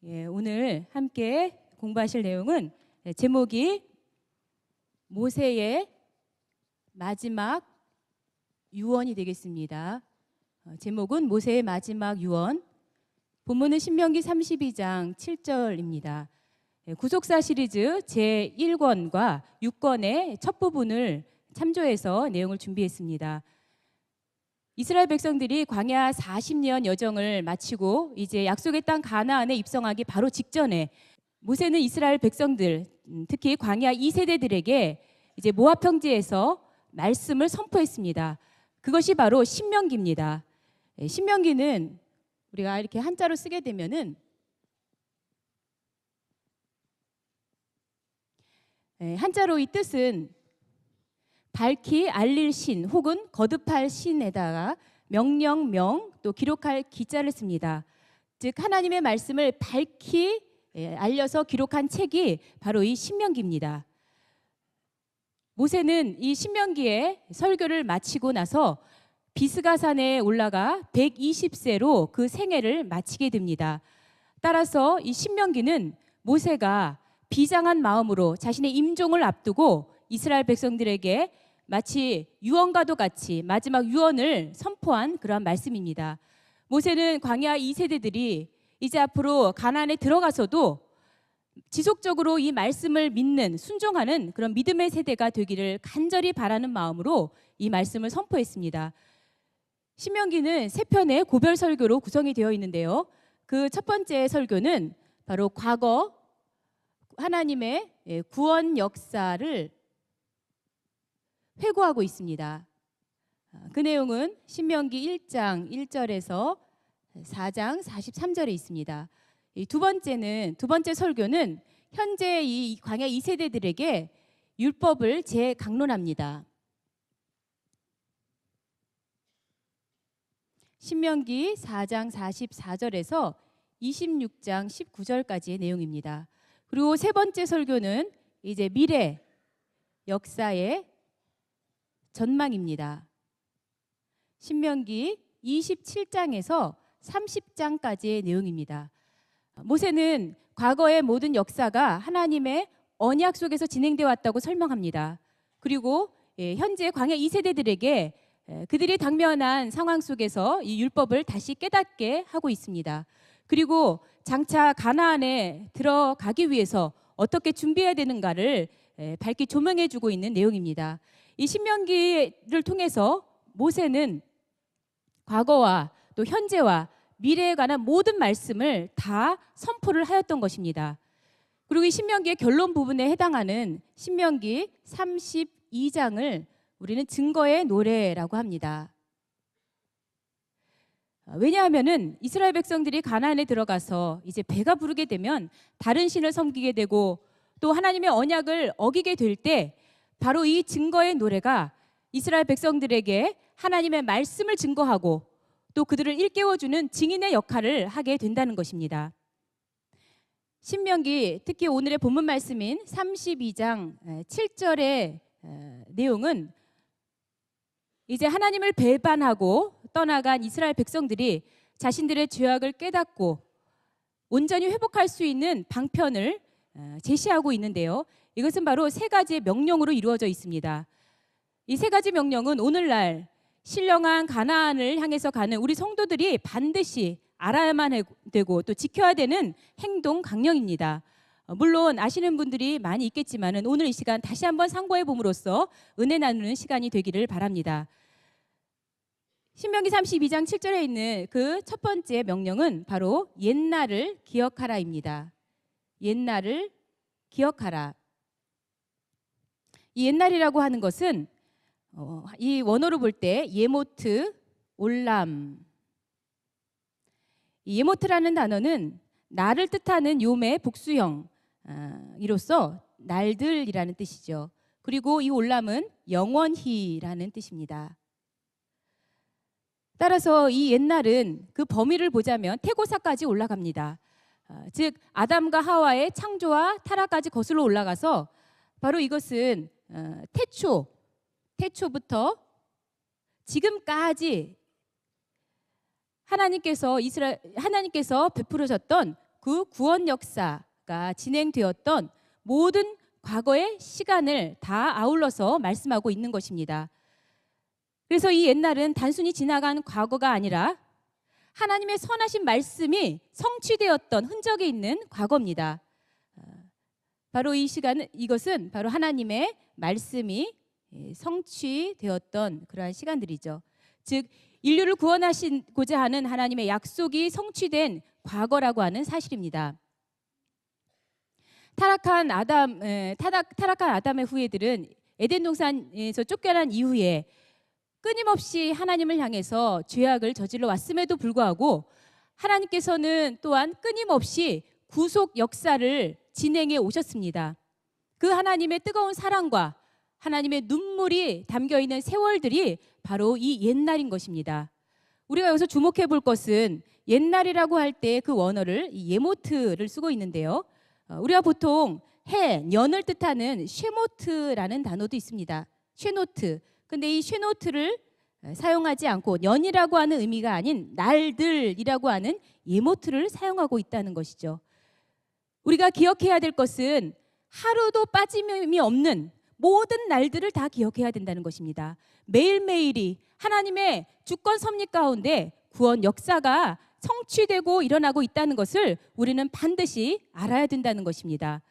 오늘 함께 공부하실 내용은 제목이 모세의 마지막 유언이 되겠습니다. 제목은 모세의 마지막 유언. 본문은 신명기 32장 7절입니다. 구속사 시리즈 제1권과 6권의 첫 부분을 참조해서 내용을 준비했습니다. 이스라엘 백성들이 광야 40년 여정을 마치고 이제 약속의 땅 가나안에 입성하기 바로 직전에 모세는 이스라엘 백성들, 특히 광야 2세대들에게 이제 모압 평지에서 말씀을 선포했습니다. 그것이 바로 신명기입니다. 신명기는 우리가 이렇게 한자로 쓰게 되면은 한자로 이 뜻은 밝히 알릴 신 혹은 거듭할 신에다가 명령명 또 기록할 기자를 씁니다. 즉 하나님의 말씀을 밝히 알려서 기록한 책이 바로 이 신명기입니다. 모세는 이 신명기의 설교를 마치고 나서 비스가산에 올라가 120세로 그 생애를 마치게 됩니다. 따라서 이 신명기는 모세가 비장한 마음으로 자신의 임종을 앞두고 이스라엘 백성들에게 마치 유언과도 같이 마지막 유언을 선포한 그러한 말씀입니다. 모세는 광야 2세대들이 이제 앞으로 가나안에 들어가서도 지속적으로 이 말씀을 믿는 순종하는 그런 믿음의 세대가 되기를 간절히 바라는 마음으로 이 말씀을 선포했습니다. 신명기는 세 편의 고별 설교로 구성이 되어 있는데요. 그 첫 번째 설교는 바로 과거 하나님의 구원 역사를 회고하고 있습니다. 그 내용은 신명기 1장 1절에서 4장 43절에 있습니다. 두 번째 설교는 현재 이 광야 2세대들에게 율법을 재강론합니다. 신명기 4장 44절에서 26장 19절까지의 내용입니다. 그리고 세 번째 설교는 이제 미래 역사의 전망입니다. 신명기 27장에서 30장까지의 내용입니다. 모세는 과거의 모든 역사가 하나님의 언약 속에서 진행되어 왔다고 설명합니다. 그리고 현재 광야 2세대들에게 그들이 당면한 상황 속에서 이 율법을 다시 깨닫게 하고 있습니다. 그리고 장차 가나안에 들어가기 위해서 어떻게 준비해야 되는가를 밝히 조명해 주고 있는 내용입니다. 이 신명기를 통해서 모세는 과거와 또 현재와 미래에 관한 모든 말씀을 다 선포를 하였던 것입니다. 그리고 이 신명기의 결론 부분에 해당하는 신명기 32장을 우리는 증거의 노래라고 합니다. 왜냐하면은 이스라엘 백성들이 가나안에 들어가서 이제 배가 부르게 되면 다른 신을 섬기게 되고 또 하나님의 언약을 어기게 될 때 바로 이 증거의 노래가 이스라엘 백성들에게 하나님의 말씀을 증거하고 또 그들을 일깨워주는 증인의 역할을 하게 된다는 것입니다. 신명기, 특히 오늘의 본문 말씀인 32장 7절의 내용은 이제 하나님을 배반하고 떠나간 이스라엘 백성들이 자신들의 죄악을 깨닫고 온전히 회복할 수 있는 방편을 제시하고 있는데요. 이것은 바로 세 가지의 명령으로 이루어져 있습니다. 이 세 가지 명령은 오늘날 신령한 가나안을 향해서 가는 우리 성도들이 반드시 알아야만 되고 또 지켜야 되는 행동 강령입니다. 물론 아시는 분들이 많이 있겠지만 오늘 이 시간 다시 한번 상고해 봄으로써 은혜 나누는 시간이 되기를 바랍니다. 신명기 32장 7절에 있는 그 첫 번째 명령은 바로 옛날을 기억하라입니다. 옛날을 기억하라. 이 옛날이라고 하는 것은 이 원어로 볼 때 예모트, 올람. 이 예모트라는 단어는 날을 뜻하는 요매 복수형 이로써 날들이라는 뜻이죠. 그리고 이 올람은 영원히라는 뜻입니다. 따라서 이 옛날은 그 범위를 보자면 태고사까지 올라갑니다. 즉 아담과 하와의 창조와 타락까지 거슬러 올라가서 바로 이것은 태초부터 지금까지 하나님께서 베풀으셨던 그 구원 역사가 진행되었던 모든 과거의 시간을 다 아울러서 말씀하고 있는 것입니다. 그래서 이 옛날은 단순히 지나간 과거가 아니라 하나님의 선하신 말씀이 성취되었던 흔적이 있는 과거입니다. 바로 이 시간은, 이것은 바로 하나님의 말씀이 성취되었던 그러한 시간들이죠. 즉 인류를 구원하시고자 하는 하나님의 약속이 성취된 과거라고 하는 사실입니다. 타락한 아담의 후예들은 에덴 동산에서 쫓겨난 이후에 끊임없이 하나님을 향해서 죄악을 저질러 왔음에도 불구하고 하나님께서는 또한 끊임없이 구속 역사를 진행해 오셨습니다. 그 하나님의 뜨거운 사랑과 하나님의 눈물이 담겨 있는 세월들이 바로 이 옛날인 것입니다. 우리가 여기서 주목해 볼 것은 옛날이라고 할 때 그 원어를 예모트를 쓰고 있는데요. 우리가 보통 해, 년을 뜻하는 쉐모트라는 단어도 있습니다. 쉐노트. 근데 이 쉐노트를 사용하지 않고 년이라고 하는 의미가 아닌 날들이라고 하는 예모트를 사용하고 있다는 것이죠. 우리가 기억해야 될 것은 하루도 빠짐이 없는 모든 날들을 다 기억해야 된다는 것입니다. 매일매일이 하나님의 주권 섭리 가운데 구원 역사가 성취되고 일어나고 있다는 것을 우리는 반드시 알아야 된다는 것입니다.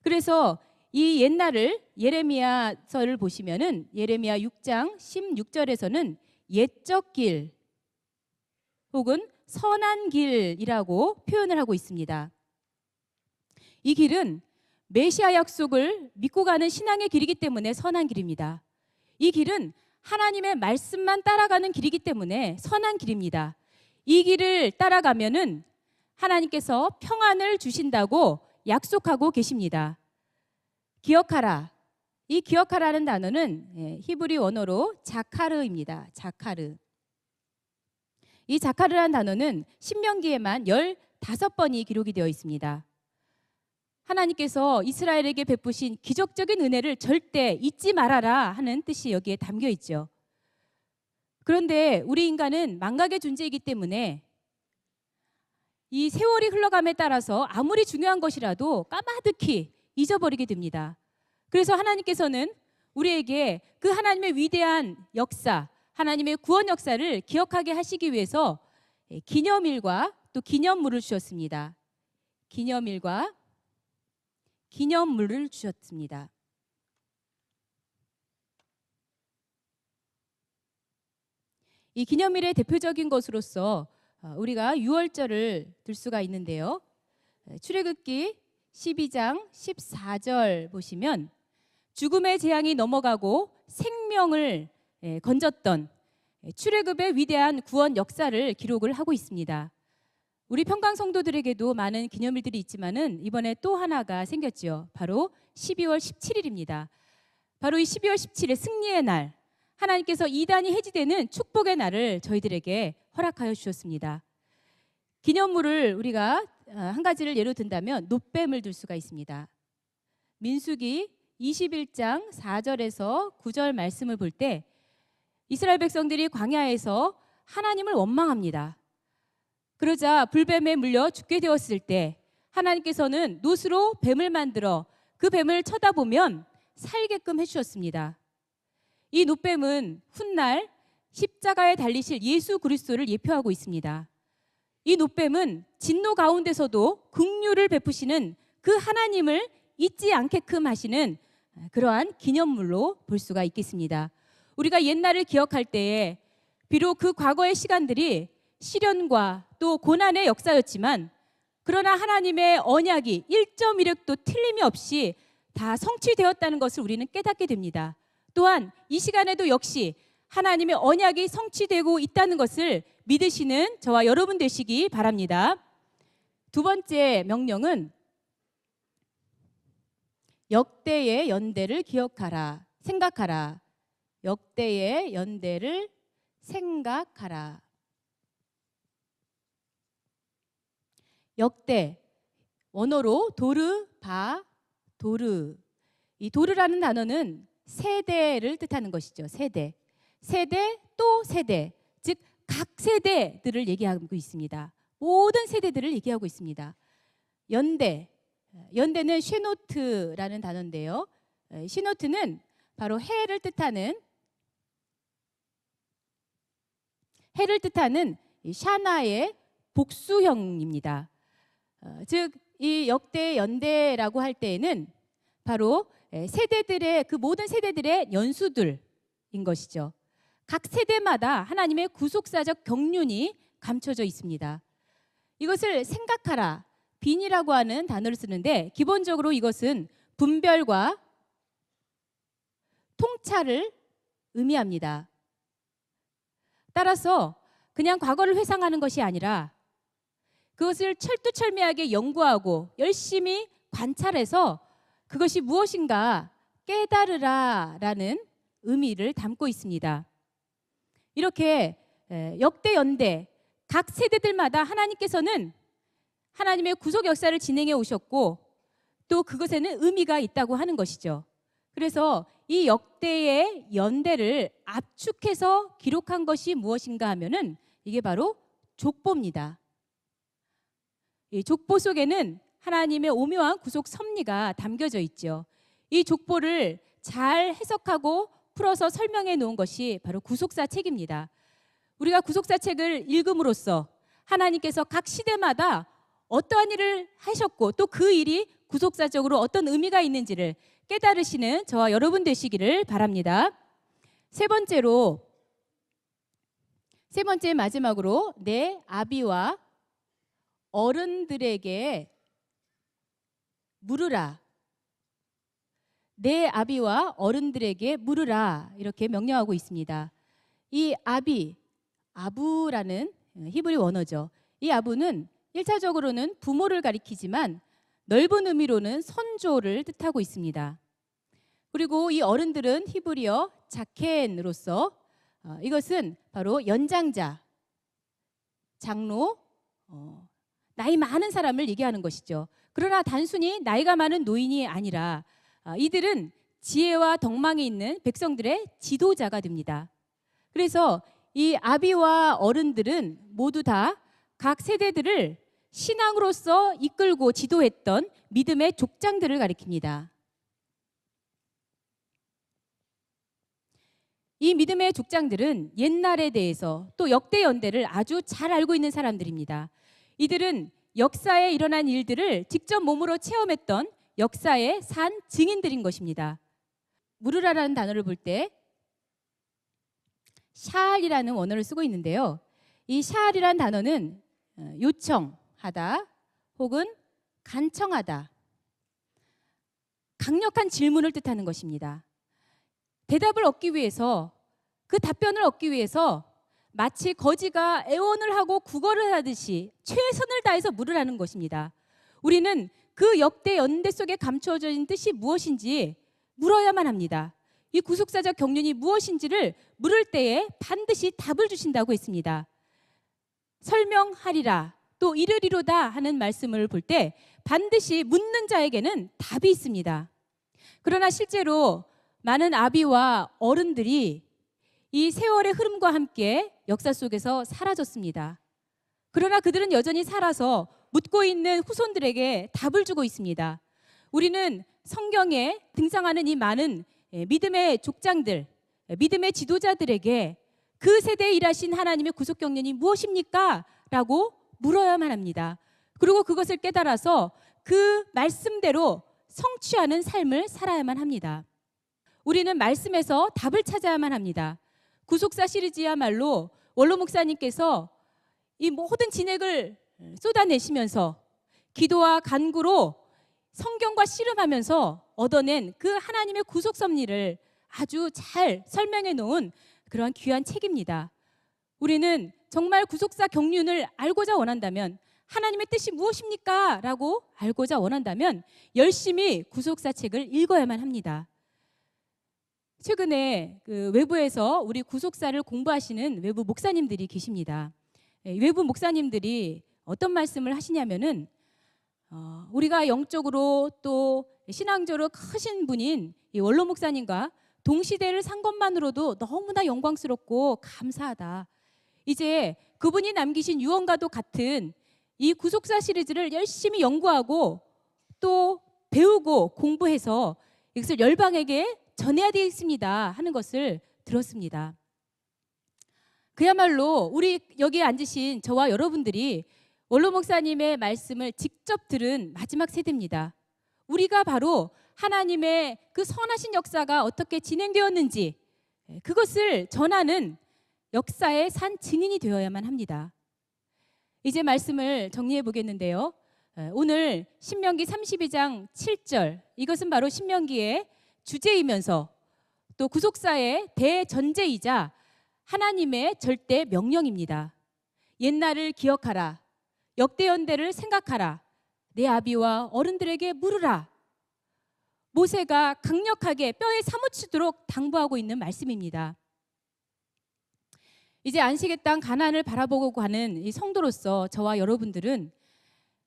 그래서 이 옛날을 예레미야서를 보시면은 예레미야 6장 16절에서는 옛적 길 혹은 선한 길이라고 표현을 하고 있습니다. 이 길은 메시아 약속을 믿고 가는 신앙의 길이기 때문에 선한 길입니다. 이 길은 하나님의 말씀만 따라가는 길이기 때문에 선한 길입니다. 이 길을 따라가면은 하나님께서 평안을 주신다고 약속하고 계십니다. 기억하라. 이 기억하라는 단어는 히브리 원어로 자카르입니다. 자카르. 이 자카르라는 단어는 신명기에만 15번이 기록이 되어 있습니다. 하나님께서 이스라엘에게 베푸신 기적적인 은혜를 절대 잊지 말아라 하는 뜻이 여기에 담겨 있죠. 그런데 우리 인간은 망각의 존재이기 때문에 이 세월이 흘러감에 따라서 아무리 중요한 것이라도 까마득히 잊어버리게 됩니다. 그래서 하나님께서는 우리에게 그 하나님의 위대한 역사, 하나님의 구원 역사를 기억하게 하시기 위해서 기념일과 또 기념물을 주셨습니다. 기념일과 기념물을 주셨습니다. 이 기념일의 대표적인 것으로서 우리가 유월절을 들 수가 있는데요. 출애굽기 12장 14절 보시면 죽음의 재앙이 넘어가고 생명을 건졌던 출애굽의 위대한 구원 역사를 기록을 하고 있습니다. 우리 평강 성도들에게도 많은 기념일들이 있지만은 이번에 또 하나가 생겼죠. 바로 12월 17일입니다. 바로 이 12월 17일 승리의 날, 하나님께서 이단이 해지되는 축복의 날을 저희들에게 허락하여 주셨습니다. 기념물을 우리가 한 가지를 예로 든다면 놋뱀을 들 수가 있습니다. 민수기 21장 4절에서 9절 말씀을 볼 때 이스라엘 백성들이 광야에서 하나님을 원망합니다. 그러자 불뱀에 물려 죽게 되었을 때 하나님께서는 놋으로 뱀을 만들어 그 뱀을 쳐다보면 살게끔 해주셨습니다. 이 놋뱀은 훗날 십자가에 달리실 예수 그리스도를 예표하고 있습니다. 이 놋뱀은 진노 가운데서도 긍휼을 베푸시는 그 하나님을 잊지 않게끔 하시는 그러한 기념물로 볼 수가 있겠습니다. 우리가 옛날을 기억할 때에 비록 그 과거의 시간들이 시련과 또 고난의 역사였지만 그러나 하나님의 언약이 1.1획도 틀림이 없이 다 성취되었다는 것을 우리는 깨닫게 됩니다. 또한 이 시간에도 역시 하나님의 언약이 성취되고 있다는 것을 믿으시는 저와 여러분 되시기 바랍니다. 두 번째 명령은 역대의 연대를 기억하라, 생각하라. 역대의 연대를 생각하라. 역대, 원어로 도르, 바, 도르. 이 도르라는 단어는 세대를 뜻하는 것이죠. 세대. 세대 또 세대. 즉 각 세대들을 얘기하고 있습니다. 모든 세대들을 얘기하고 있습니다. 연대, 연대는 쉐노트라는 단어인데요. 쉐노트는 바로 해를 뜻하는 이 샤나의 복수형입니다. 즉, 이 역대 연대라고 할 때에는 바로 세대들의 그 모든 세대들의 연수들인 것이죠. 각 세대마다 하나님의 구속사적 경륜이 감춰져 있습니다. 이것을 생각하라, 빈이라고 하는 단어를 쓰는데 기본적으로 이것은 분별과 통찰을 의미합니다. 따라서 그냥 과거를 회상하는 것이 아니라 그것을 철두철미하게 연구하고 열심히 관찰해서 그것이 무엇인가 깨달으라라는 의미를 담고 있습니다. 이렇게 역대 연대 각 세대들마다 하나님께서는 하나님의 구속 역사를 진행해 오셨고 또 그것에는 의미가 있다고 하는 것이죠. 그래서 이 역대의 연대를 압축해서 기록한 것이 무엇인가 하면은 이게 바로 족보입니다. 이 족보 속에는 하나님의 오묘한 구속 섭리가 담겨져 있죠. 이 족보를 잘 해석하고 풀어서 설명해 놓은 것이 바로 구속사 책입니다. 우리가 구속사 책을 읽음으로써 하나님께서 각 시대마다 어떠한 일을 하셨고 또 그 일이 구속사적으로 어떤 의미가 있는지를 깨달으시는 저와 여러분 되시기를 바랍니다. 세 번째 마지막으로 내 아비와 어른들에게 물으라. 내 아비와 어른들에게 물으라. 이렇게 명령하고 있습니다. 이 아부라는 히브리 원어죠. 이 아부는 1차적으로는 부모를 가리키지만 넓은 의미로는 선조를 뜻하고 있습니다. 그리고 이 어른들은 히브리어 자켄으로서 이것은 바로 연장자, 장로, 나이 많은 사람을 얘기하는 것이죠. 그러나 단순히 나이가 많은 노인이 아니라 이들은 지혜와 덕망이 있는 백성들의 지도자가 됩니다. 그래서 이 아비와 어른들은 모두 다 각 세대들을 신앙으로서 이끌고 지도했던 믿음의 족장들을 가리킵니다. 이 믿음의 족장들은 옛날에 대해서 또 역대 연대를 아주 잘 알고 있는 사람들입니다. 이들은 역사에 일어난 일들을 직접 몸으로 체험했던 역사의 산 증인들인 것입니다. 물으라라는 단어를 볼 때 샤알이라는 원어를 쓰고 있는데요. 이 샤알이라는 단어는 요청하다 혹은 간청하다, 강력한 질문을 뜻하는 것입니다. 대답을 얻기 위해서, 그 답변을 얻기 위해서 마치 거지가 애원을 하고 구걸을 하듯이 최선을 다해서 물으라는 것입니다. 우리는 그 역대 연대 속에 감추어져 있는 뜻이 무엇인지 물어야만 합니다. 이 구속사적 경륜이 무엇인지를 물을 때에 반드시 답을 주신다고 했습니다. 설명하리라 또 이르리로다 하는 말씀을 볼 때 반드시 묻는 자에게는 답이 있습니다. 그러나 실제로 많은 아비와 어른들이 이 세월의 흐름과 함께 역사 속에서 사라졌습니다. 그러나 그들은 여전히 살아서 묻고 있는 후손들에게 답을 주고 있습니다. 우리는 성경에 등장하는 이 많은 믿음의 족장들, 믿음의 지도자들에게 그 세대에 일하신 하나님의 구속 경륜이 무엇입니까? 라고 물어야만 합니다. 그리고 그것을 깨달아서 그 말씀대로 성취하는 삶을 살아야만 합니다. 우리는 말씀에서 답을 찾아야만 합니다. 구속사 시리즈야말로 원로 목사님께서 이 모든 진액을 쏟아내시면서 기도와 간구로 성경과 씨름하면서 얻어낸 그 하나님의 구속 섭리를 아주 잘 설명해 놓은 그러한 귀한 책입니다. 우리는 정말 구속사 경륜을 알고자 원한다면, 하나님의 뜻이 무엇입니까? 라고 알고자 원한다면 열심히 구속사 책을 읽어야만 합니다. 최근에 그 외부에서 우리 구속사를 공부하시는 외부 목사님들이 계십니다. 외부 목사님들이 어떤 말씀을 하시냐면은 우리가 영적으로 또 신앙적으로 크신 분인 이 원로 목사님과 동시대를 산 것만으로도 너무나 영광스럽고 감사하다. 이제 그분이 남기신 유언과도 같은 이 구속사 시리즈를 열심히 연구하고 또 배우고 공부해서 이것을 열방에게 전해야 되겠습니다 하는 것을 들었습니다. 그야말로 우리 여기에 앉으신 저와 여러분들이 원로 목사님의 말씀을 직접 들은 마지막 세대입니다. 우리가 바로 하나님의 그 선하신 역사가 어떻게 진행되었는지 그것을 전하는 역사의 산 증인이 되어야만 합니다. 이제 말씀을 정리해 보겠는데요. 오늘 신명기 32장 7절, 이것은 바로 신명기의 주제이면서 또 구속사의 대전제이자 하나님의 절대 명령입니다. 옛날을 기억하라, 역대연대를 생각하라, 내 아비와 어른들에게 물으라. 모세가 강력하게 뼈에 사무치도록 당부하고 있는 말씀입니다. 이제 안식의 땅 가나안을 바라보고 가는 이 성도로서 저와 여러분들은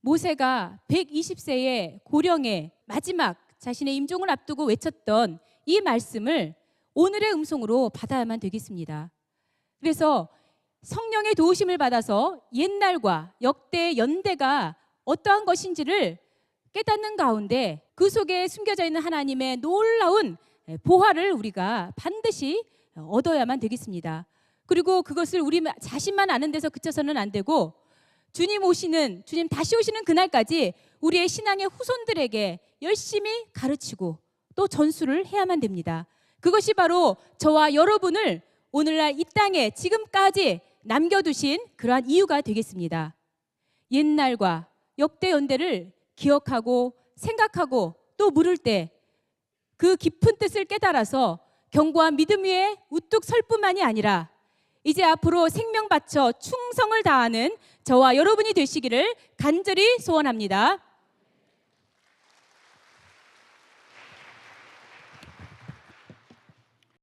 모세가 120세의 고령의 마지막 자신의 임종을 앞두고 외쳤던 이 말씀을 오늘의 음성으로 받아야만 되겠습니다. 그래서 성령의 도우심을 받아서 옛날과 역대 연대가 어떠한 것인지를 깨닫는 가운데 그 속에 숨겨져 있는 하나님의 놀라운 보화를 우리가 반드시 얻어야만 되겠습니다. 그리고 그것을 우리 자신만 아는 데서 그쳐서는 안 되고 주님 다시 오시는 그날까지 우리의 신앙의 후손들에게 열심히 가르치고 또 전수를 해야만 됩니다. 그것이 바로 저와 여러분을 오늘날 이 땅에 지금까지 남겨두신 그러한 이유가 되겠습니다. 옛날과 역대 연대를 기억하고 생각하고 또 물을 때 그 깊은 뜻을 깨달아서 견고한 믿음 위에 우뚝 설 뿐만이 아니라 이제 앞으로 생명 바쳐 충성을 다하는 저와 여러분이 되시기를 간절히 소원합니다.